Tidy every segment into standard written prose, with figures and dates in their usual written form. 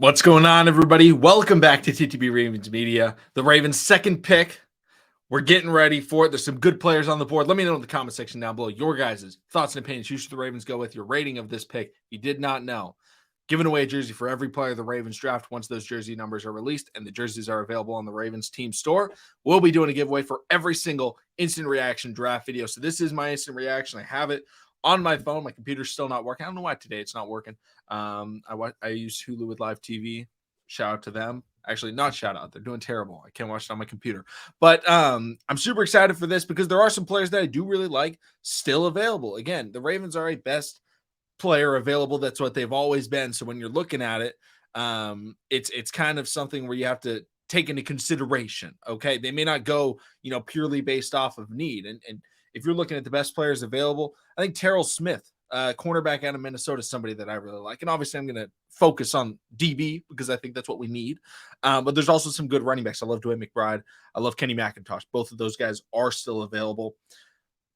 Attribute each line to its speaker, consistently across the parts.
Speaker 1: What's going on, everybody? Welcome back to TTB Ravens Media. The Ravens' second pick. We're getting ready for it. There's some good players on the board. Let me know in the comment section down below your guys' thoughts and opinions. Who should the Ravens go with? Your rating of this pick. If you did not know, giving away a jersey for every player the Ravens draft once those jersey numbers are released and the jerseys are available on the Ravens team store. We'll be doing a giveaway for every single instant reaction draft video. So this is my instant reaction. I have it on my phone. My computer's still not working. I don't know why today it's not working. I use Hulu with live TV. Shout out to them. Actually, not shout out. They're doing terrible. I can't watch it on my computer. But I'm super excited for this because there are some players that I do really like still available. Again, the Ravens are a best player available. That's what they've always been. So when you're looking at it, it's kind of something where you have to take into consideration. Okay, they may not go, purely based off of need. And if you're looking at the best players available, I think Terrell Smith, cornerback out of Minnesota, is somebody that I really like. And obviously, I'm going to focus on DB because I think that's what we need. But there's also some good running backs. I love Dwayne McBride. I love Kenny McIntosh. Both of those guys are still available.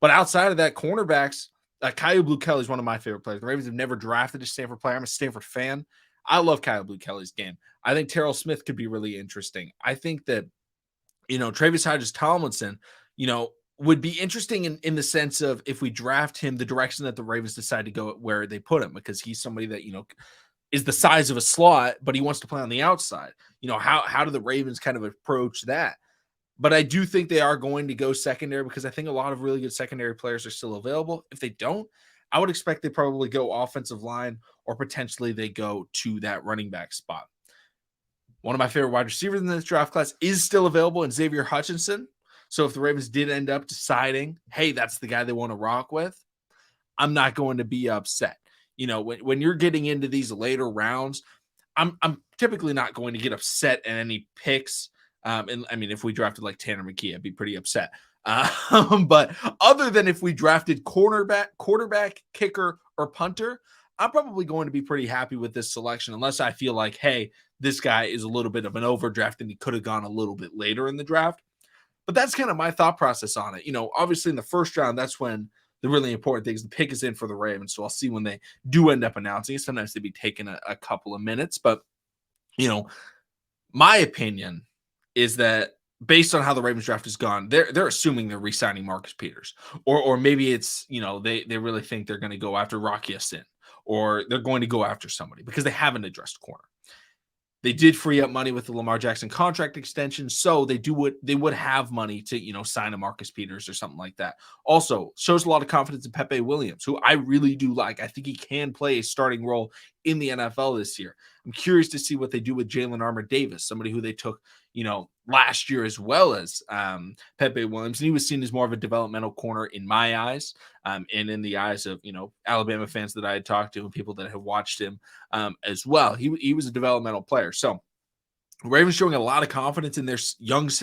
Speaker 1: But outside of that, cornerbacks, Kyle Blue Kelly is one of my favorite players. The Ravens have never drafted a Stanford player. I'm a Stanford fan. I love Kyle Blue Kelly's game. I think Terrell Smith could be really interesting. I think that, Travis Hodges-Tomlinson, would be interesting in the sense of if we draft him, the direction that the Ravens decide to go where they put him, because he's somebody that, is the size of a slot, but he wants to play on the outside. How do the Ravens kind of approach that? But I do think they are going to go secondary because I think a lot of really good secondary players are still available. If they don't, I would expect they probably go offensive line or potentially they go to that running back spot. One of my favorite wide receivers in this draft class is still available in Xavier Hutchinson. So if the Ravens did end up deciding, hey, that's the guy they want to rock with, I'm not going to be upset. When you're getting into these later rounds, I'm typically not going to get upset at any picks. And I mean, if we drafted like Tanner McKee, I'd be pretty upset. But other than if we drafted quarterback, kicker, or punter, I'm probably going to be pretty happy with this selection, unless I feel like, hey, this guy is a little bit of an overdraft and he could have gone a little bit later in the draft. But that's kind of my thought process on it. Obviously in the first round, that's when the really important thing is the pick is in for the Ravens. So I'll see when they do end up announcing it. Sometimes they'd be taking a couple of minutes. But, my opinion is that based on how the Ravens draft has gone, they're assuming they're re-signing Marcus Peters. Or maybe it's, they really think they're going to go after Rocky Sin, or they're going to go after somebody because they haven't addressed corner. They did free up money with the Lamar Jackson contract extension, so they would have money to, sign a Marcus Peters or something like that. Also, shows a lot of confidence in Pepe Williams, who I really do like. I think he can play a starting role in the NFL this year. I'm curious to see what they do with Jalen Armour-Davis, somebody who they took, last year as well as Pepe Williams. And he was seen as more of a developmental corner in my eyes, and in the eyes of, Alabama fans that I had talked to and people that have watched him as well. He was a developmental player. So Ravens showing a lot of confidence in their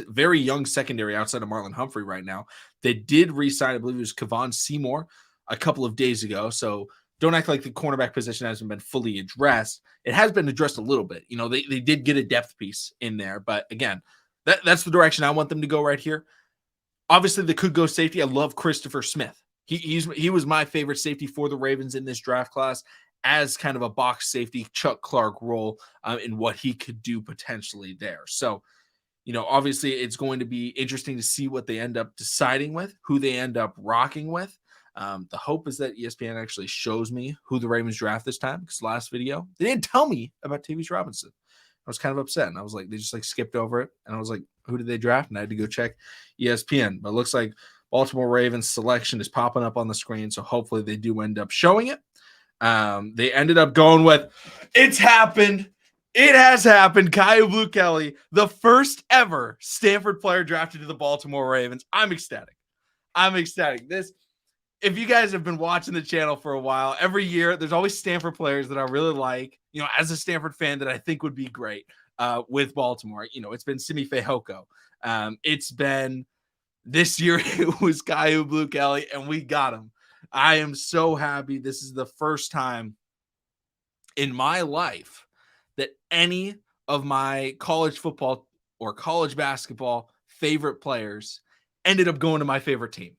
Speaker 1: very young secondary outside of Marlon Humphrey right now. They did re-sign, I believe it was Kevon Seymour a couple of days ago. So don't act like the cornerback position hasn't been fully addressed. It has been addressed a little bit. They did get a depth piece in there. But again, that's the direction I want them to go right here. Obviously, they could go safety. I love Christopher Smith. He was my favorite safety for the Ravens in this draft class as kind of a box safety Chuck Clark role in what he could do potentially there. So, obviously it's going to be interesting to see what they end up deciding with, who they end up rocking with. The hope is that ESPN actually shows me who the Ravens draft this time, because last video, they didn't tell me about Tavius Robinson. I was kind of upset, and I was like, they just skipped over it. And I was like, who did they draft? And I had to go check ESPN. But it looks like Baltimore Ravens selection is popping up on the screen. So hopefully they do end up showing it. They ended up going with, it's happened. It has happened. Kyle Blue Kelly, the first ever Stanford player drafted to the Baltimore Ravens. I'm ecstatic. If you guys have been watching the channel for a while, every year there's always Stanford players that I really like, as a Stanford fan, that I think would be great with Baltimore. It's been Simi Fehoko. It's been this year, it was Kyle Blue Kelly, and we got him. I am so happy. This is the first time in my life that any of my college football or college basketball favorite players ended up going to my favorite team.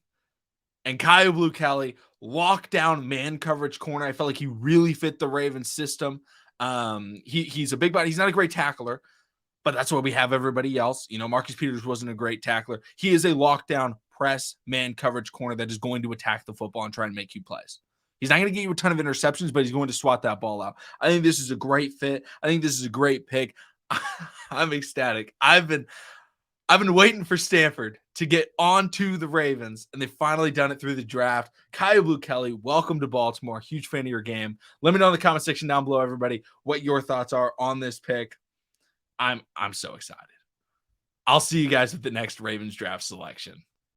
Speaker 1: And Kyle Blue Kelly, lockdown man coverage corner. I felt like he really fit the Ravens system. He's a big body. He's not a great tackler, but that's why we have everybody else. Marcus Peters wasn't a great tackler. He is a lockdown press man coverage corner that is going to attack the football and try and make you plays. He's not going to get you a ton of interceptions, but he's going to swat that ball out. I think this is a great fit. I think this is a great pick. I'm ecstatic. I've been waiting for Stanford to get onto the Ravens, and they've finally done it through the draft. Kaya Blue Kelly, welcome to Baltimore. Huge fan of your game. Let me know in the comment section down below, everybody, what your thoughts are on this pick. I'm so excited. I'll see you guys at the next Ravens draft selection.